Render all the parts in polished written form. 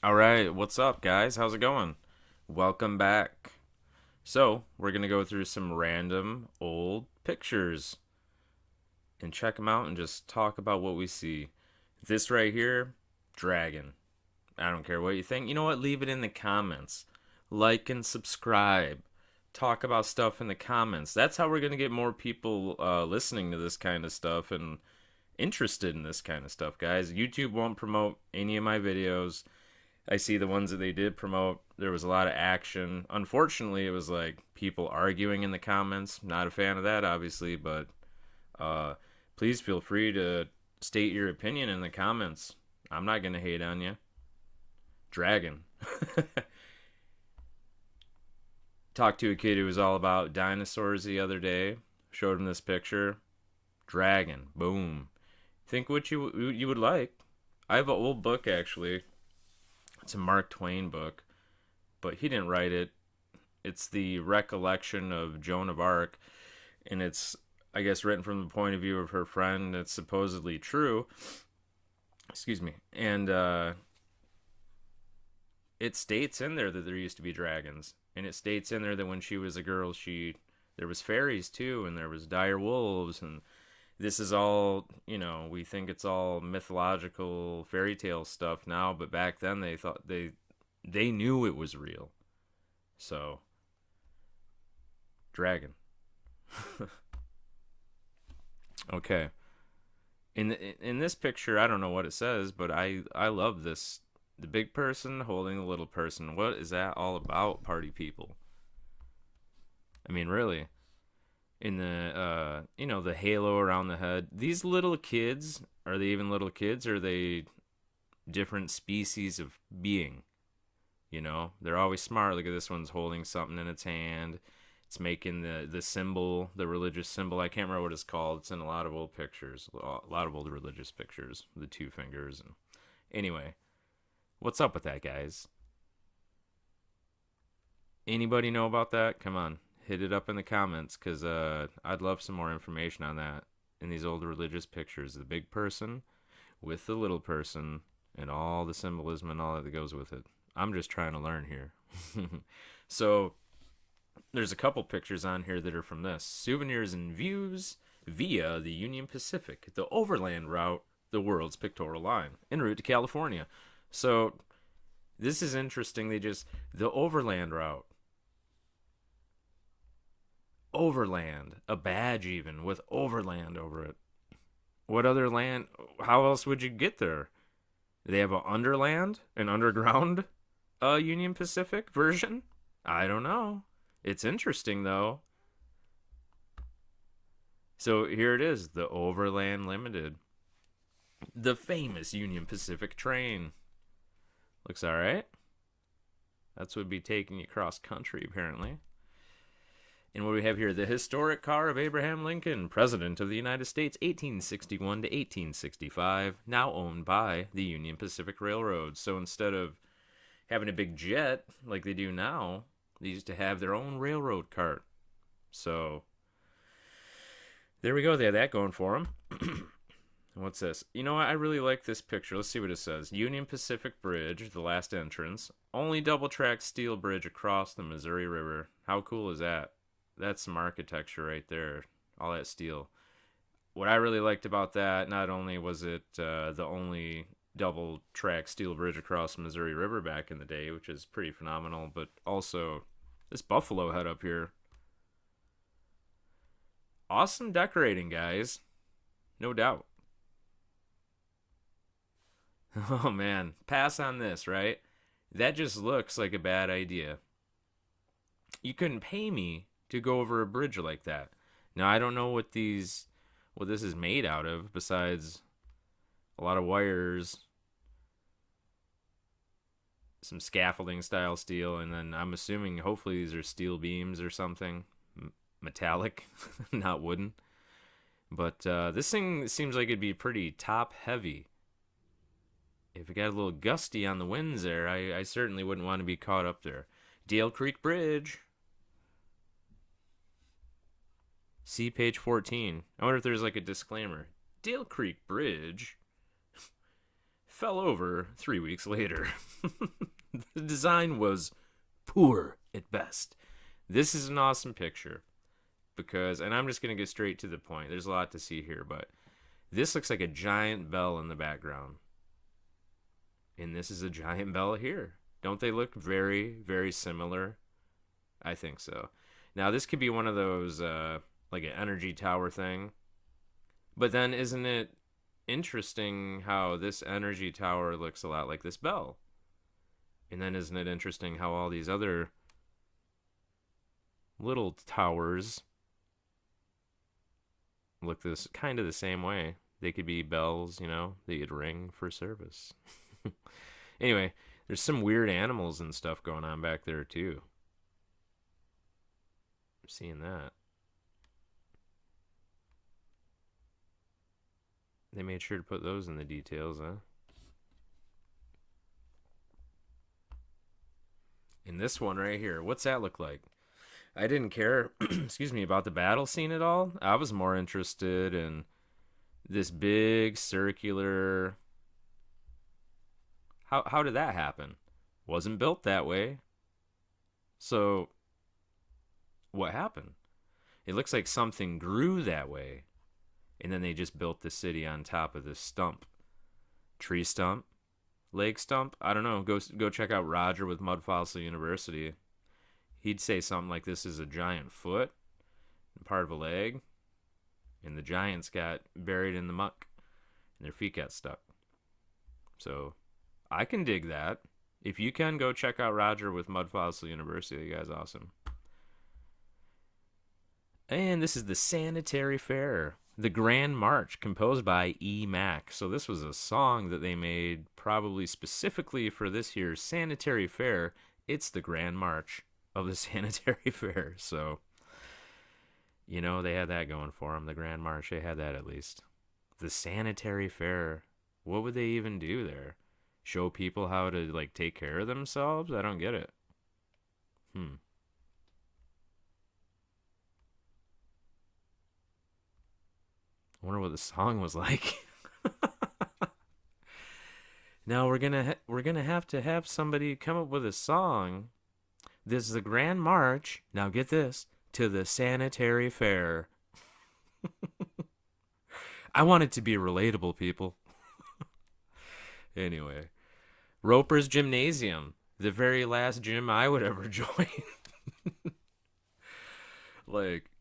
All right, what's up, guys? How's it going? Welcome back. So, we're going to go through some random old pictures and check them out and just talk about what we see. This right here, dragon. I don't care what you think. You know what? Leave it in the comments. Like and subscribe. Talk about stuff in the comments. That's how we're going to get more people listening to this kind of stuff and interested in this kind of stuff, guys. YouTube won't promote any of my videos. I see the ones that they did promote, there was a lot of action. Unfortunately, it was like people arguing in the comments. Not a fan of that, obviously, but uh, please feel free to state your opinion in the comments. I'm not going to hate on you. Dragon. Talked to a kid who was all about dinosaurs the other day. Showed him this picture. Dragon. Boom. Think what you would like. I have an old book, actually. It's a Mark Twain book, but he didn't write it. It's the recollection of Joan of Arc, and it's, I guess, written from the point of view of her friend. It's supposedly true. Excuse me. And it states in there that there used to be dragons, and it states in there that when she was a girl, there was fairies too, and there was dire wolves, and this is all, we think it's all mythological fairy tale stuff now, but back then they thought they knew it was real. So, dragon. Okay. In this picture, I don't know what it says, but I love this, the big person holding the little person. What is that all about, party people? I mean, really. In the the halo around the head, these little kids, are they even little kids, or are they different species of being? They're always smart. Look at this one's holding something in its hand. It's making the symbol, the religious symbol. I can't remember what it's called. It's in a lot of old pictures, a lot of old religious pictures, the two fingers. And anyway, what's up with that, guys? Anybody know about that? Come on, hit it up in the comments, because I'd love some more information on that. In these old religious pictures, the big person with the little person and all the symbolism and all that goes with it. I'm just trying to learn here. So there's a couple pictures on here that are from this: souvenirs and views via the Union Pacific, the Overland Route, the world's pictorial line, en route to California. So this is interesting. The Overland Route. Overland, a badge even with Overland over it. What other land? How else would you get there? They have an underground Union Pacific version? I don't know. It's interesting though. So here it is, the Overland Limited. The famous Union Pacific train. Looks alright. That's what would be taking you cross country, apparently. And what do we have here? The historic car of Abraham Lincoln, President of the United States, 1861 to 1865, now owned by the Union Pacific Railroad. So instead of having a big jet like they do now, they used to have their own railroad cart. So there we go. They have that going for them. What's this? You know what? I really like this picture. Let's see what it says. Union Pacific Bridge, the last entrance. Only double-track steel bridge across the Missouri River. How cool is that? That's some architecture right there. All that steel. What I really liked about that, not only was it the only double-track steel bridge across the Missouri River back in the day, which is pretty phenomenal, but also this buffalo head up here. Awesome decorating, guys. No doubt. Oh, man. Pass on this, right? That just looks like a bad idea. You couldn't pay me to go over a bridge like that. Now, I don't know what this is made out of, besides a lot of wires, some scaffolding style steel, and then I'm assuming hopefully these are steel beams or something. Metallic, not wooden. But this thing seems like it'd be pretty top heavy. If it got a little gusty on the winds there, I certainly wouldn't want to be caught up there. Dale Creek Bridge. See page 14. I wonder if there's like a disclaimer. Dale Creek Bridge fell over 3 weeks later. The design was poor at best. This is an awesome picture because, and I'm just going to get straight to the point. There's a lot to see here, but this looks like a giant bell in the background. And this is a giant bell here. Don't they look very, very similar? I think so. Now, this could be one of those, like an energy tower thing. But then isn't it interesting how this energy tower looks a lot like this bell? And then isn't it interesting how all these other little towers look this kind of the same way? They could be bells, you know, that you'd ring for service. Anyway, there's some weird animals and stuff going on back there too. I'm seeing that. They made sure to put those in the details, huh? In this one right here, what's that look like? I didn't care, excuse me, about the battle scene at all. I was more interested in this big circular. How did that happen? Wasn't built that way. So, what happened? It looks like something grew that way. And then they just built the city on top of this stump. Tree stump? Leg stump? I don't know. Go check out Roger with Mud Fossil University. He'd say something like this is a giant foot, part of a leg, and the giants got buried in the muck, and their feet got stuck. So, I can dig that. If you can, go check out Roger with Mud Fossil University. The guy's awesome. And this is the Sanitary Fair. The Grand March, composed by E. Mac. So this was a song that they made probably specifically for this year's Sanitary Fair. It's the Grand March of the Sanitary Fair. So, you know, they had that going for them. The Grand March, they had that at least. The Sanitary Fair. What would they even do there? Show people how to, like, take care of themselves? I don't get it. I wonder what the song was like. Now we're gonna have to have somebody come up with a song. This is the Grand March. Now get this, to the Sanitary Fair. I want it to be relatable, people. Anyway, Roper's Gymnasium, the very last gym I would ever join. Like.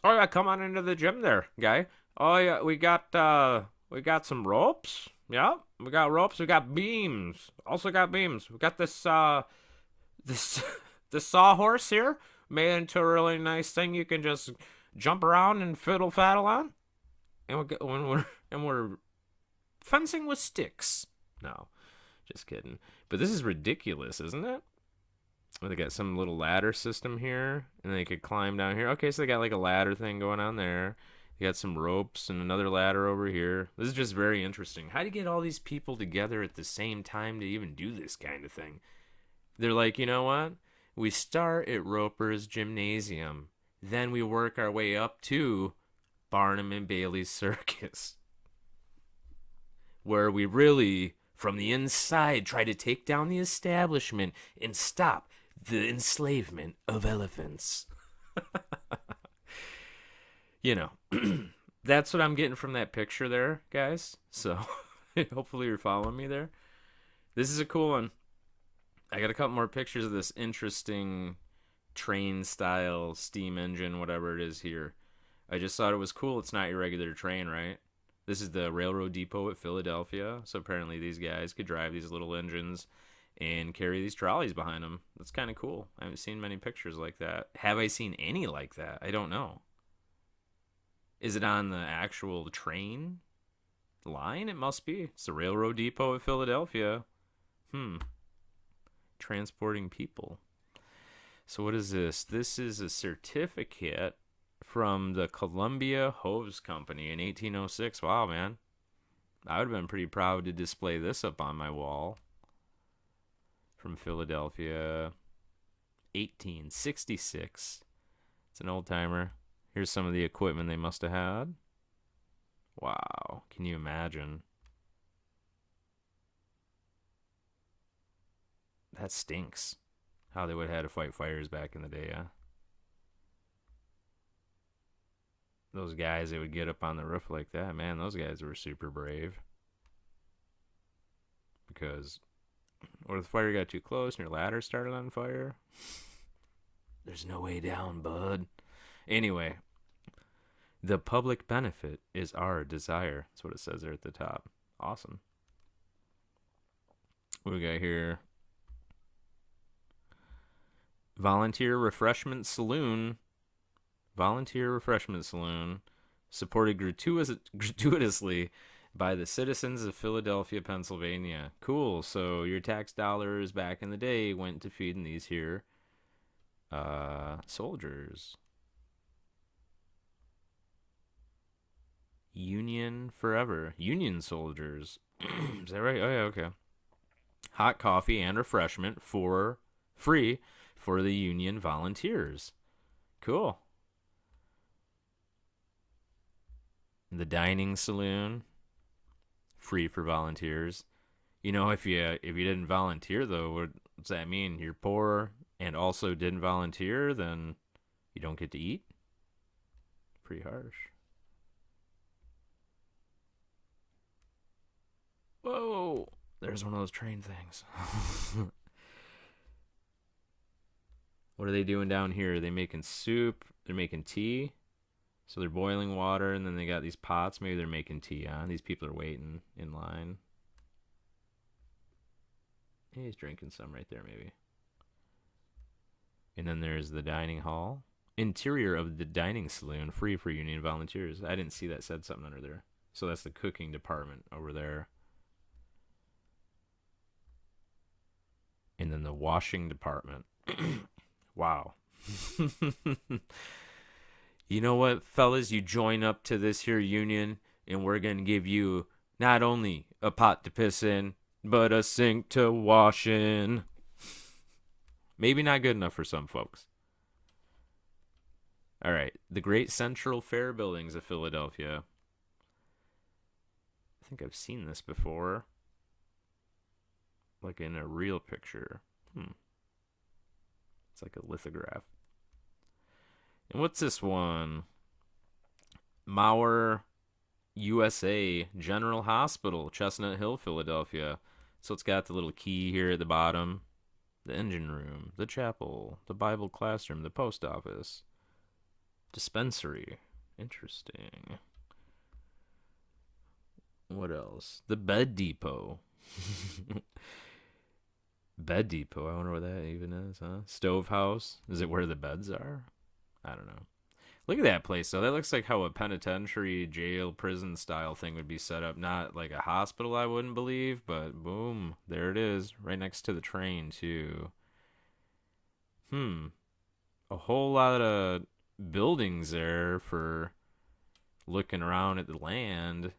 Oh yeah, come on into the gym there, guy. Oh yeah, we got some ropes. Yeah, we got ropes. We got beams. Also got beams. We got this this sawhorse here made into a really nice thing you can just jump around and fiddle faddle on. And we're fencing with sticks. No, just kidding. But this is ridiculous, isn't it? They got some little ladder system here, and they could climb down here. Okay, so they got like a ladder thing going on there. They got some ropes and another ladder over here. This is just very interesting. How do you get all these people together at the same time to even do this kind of thing? They're like, you know what? We start at Roper's Gymnasium. Then we work our way up to Barnum and Bailey's Circus, where we really, from the inside, try to take down the establishment and stop the enslavement of elephants. You know, that's what I'm getting from that picture there, guys. So hopefully you're following me there. This is a cool one. I got a couple more pictures of this interesting train style steam engine, whatever it is here. I just thought it was cool. It's not your regular train, right? This is the railroad depot at Philadelphia. So apparently these guys could drive these little engines and carry these trolleys behind them. That's kind of cool. I haven't seen many pictures like that. Have I seen any like that? I don't know. Is it on the actual train line? It must be. It's the railroad depot at Philadelphia. Transporting people. So what is this? This is a certificate from the Columbia Hose Company in 1806. Wow, man. I would have been pretty proud to display this up on my wall. From Philadelphia, 1866. It's an old timer. Here's some of the equipment they must have had. Wow, can you imagine? That stinks. How they would have had to fight fires back in the day, yeah. Those guys that would get up on the roof like that, man, those guys were super brave. Because what if the fire got too close and your ladder started on fire? There's no way down, bud. Anyway, the public benefit is our desire. That's what it says there at the top. Awesome. What we got here? Volunteer Refreshment Saloon. Volunteer Refreshment Saloon. Supported gratuitously by the citizens of Philadelphia, Pennsylvania. Cool. So your tax dollars back in the day went to feeding these here soldiers. Union forever. Union soldiers. Is that right? Oh, yeah, okay. Hot coffee and refreshment for free for the Union volunteers. Cool. The dining saloon, free for volunteers. You know, if you didn't volunteer though, what does that mean? You're poor and also didn't volunteer, then you don't get to eat? Pretty harsh. Whoa! There's one of those train things. What are they doing down here? Are they making soup? They're making tea? So they're boiling water, and then they got these pots. Maybe they're making tea on. These people are waiting in line. Hey, he's drinking some right there, maybe. And then there's the dining hall. Interior of the dining saloon, free for Union volunteers. I didn't see that said something under there. So that's the cooking department over there. And then the washing department. Wow. You know what, fellas? You join up to this here union, and we're going to give you not only a pot to piss in, but a sink to wash in. Maybe not good enough for some folks. All right. The Great Central Fair Buildings of Philadelphia. I think I've seen this before. Like in a real picture. It's like a lithograph. And what's this one? Mauer, USA General Hospital, Chestnut Hill, Philadelphia. So it's got the little key here at the bottom. The engine room, the chapel, the Bible classroom, the post office, dispensary. Interesting. What else? The bed depot. Bed depot. I wonder what that even is, huh? Stove house. Is it where the beds are? I don't know. Look at that place, though. That looks like how a penitentiary, jail, prison style thing would be set up. Not like a hospital, I wouldn't believe, but boom, there it is. Right next to the train, too. A whole lot of buildings there for looking around at the land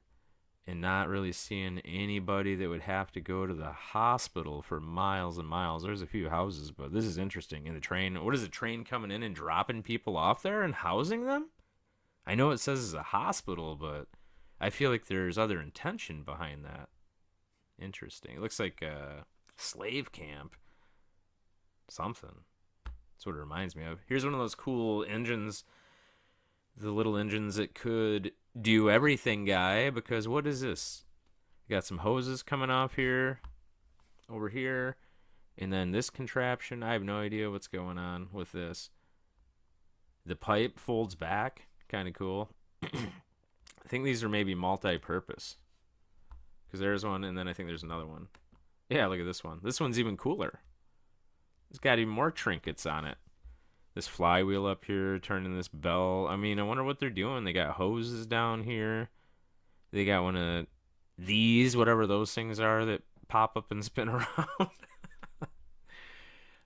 and not really seeing anybody that would have to go to the hospital for miles and miles. There's a few houses, but this is interesting. In the train, what is the train coming in and dropping people off there and housing them? I know it says it's a hospital, but I feel like there's other intention behind that. Interesting. It looks like a slave camp. Something. That's what it reminds me of. Here's one of those cool engines. The little engines that could do everything guy, because what is this? You got some hoses coming off here, over here, and then this contraption. I have no idea what's going on with this. The pipe folds back, kind of cool. I think these are maybe multi-purpose, because there's one, and then I think there's another one. Yeah, look at this one. This one's even cooler. It's got even more trinkets on it. This flywheel up here, turning this bell. I mean, I wonder what they're doing. They got hoses down here. They got one of these, whatever those things are, that pop up and spin around.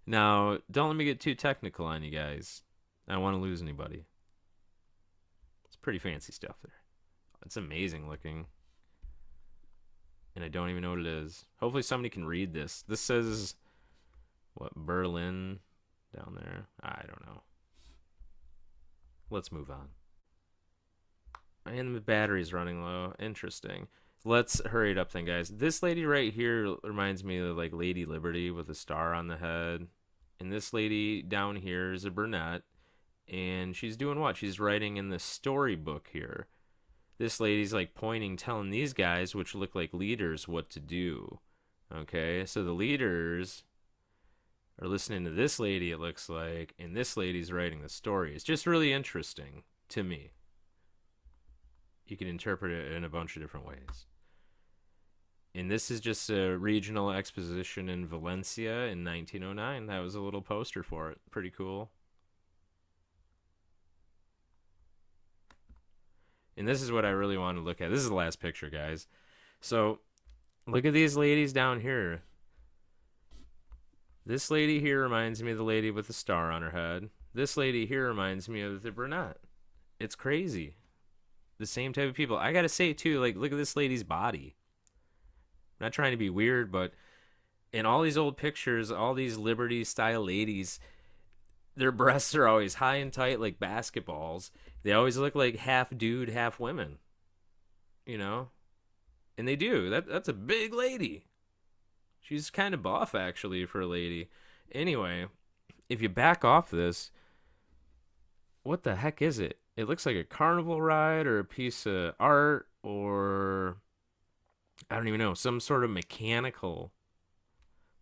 Now, don't let me get too technical on you guys. I don't want to lose anybody. It's pretty fancy stuff there. It's amazing looking. And I don't even know what it is. Hopefully somebody can read this. This says, what, Berlin down there? I don't know. Let's move on. And the battery's running low. Interesting. Let's hurry it up then, guys. This lady right here reminds me of like Lady Liberty with a star on the head. And this lady down here is a brunette. And she's doing what? She's writing in the storybook here. This lady's like pointing, telling these guys, which look like leaders, what to do. Okay, so the leaders are listening to this lady, it looks like, and this lady's writing the story. It's just really interesting to me. You can interpret it in a bunch of different ways. And this is just a regional exposition in Valencia in 1909. That was a little poster for it. Pretty cool. And this is what I really want to look at. This is the last picture, guys. So, look at these ladies down here. This lady here reminds me of the lady with the star on her head. This lady here reminds me of the brunette. It's crazy. The same type of people. I gotta say, too, like, look at this lady's body. I'm not trying to be weird, but in all these old pictures, all these Liberty-style ladies, their breasts are always high and tight like basketballs. They always look like half dude, half women. You know? And they do. That's a big lady. She's kind of buff, actually, for a lady. Anyway, if you back off this, what the heck is it? It looks like a carnival ride or a piece of art or, I don't even know, some sort of mechanical.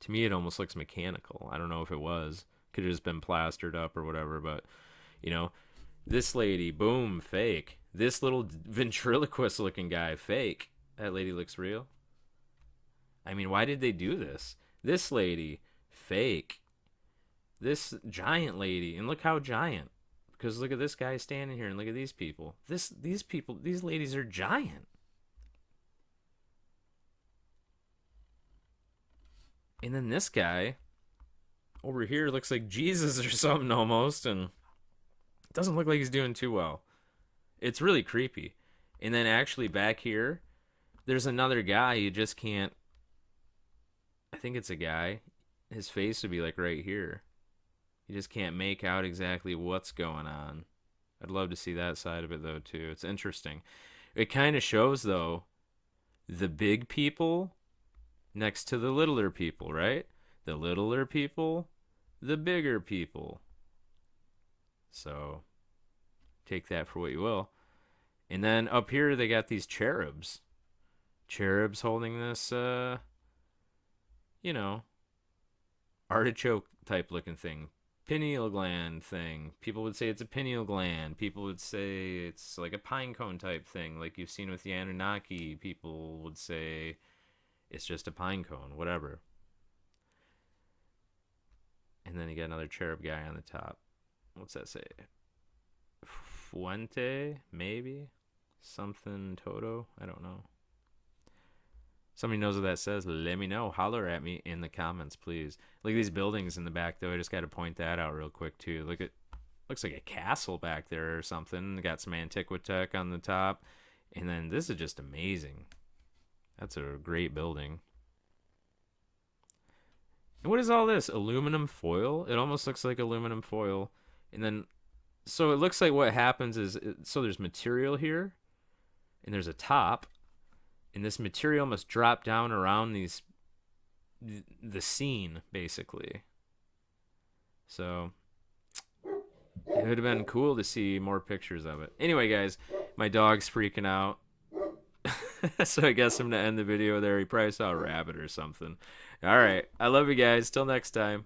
To me, it almost looks mechanical. I don't know if it was. Could have just been plastered up or whatever, but, you know, this lady, boom, fake. This little ventriloquist-looking guy, fake. That lady looks real. I mean, why did they do this? This lady, fake. This giant lady, and look how giant. Because look at this guy standing here, and look at these people. These people, these ladies are giant. And then this guy over here looks like Jesus or something almost, and it doesn't look like he's doing too well. It's really creepy. And then actually back here, there's another guy you just can't, I think it's a guy. His face would be like right here. You just can't make out exactly what's going on. I'd love to see that side of it though too. It's interesting. It kind of shows though the big people next to the littler people, right? The littler people, the bigger people. So take that for what you will. And then up here they got these cherubs. Cherubs holding this artichoke type looking thing. Pineal gland thing. People would say it's a pineal gland. People would say it's like a pine cone type thing, like you've seen with the Anunnaki. People would say it's just a pine cone, whatever. And then you got another cherub guy on the top. What's that say? Fuente, maybe? Something Toto? I don't know. Somebody knows what that says, let me know. Holler at me in the comments, please. Look at these buildings in the back, though. I just got to point that out real quick, too. Look at, looks like a castle back there or something. Got some Antiquitech on the top. And then this is just amazing. That's a great building. And what is all this? Aluminum foil? It almost looks like aluminum foil. And then, so it looks like what happens is, so there's material here. And there's a top. And this material must drop down around the scene, basically. So it would have been cool to see more pictures of it. Anyway, guys, my dog's freaking out. So I guess I'm going to end the video there. He probably saw a rabbit or something. All right. I love you guys. Till next time.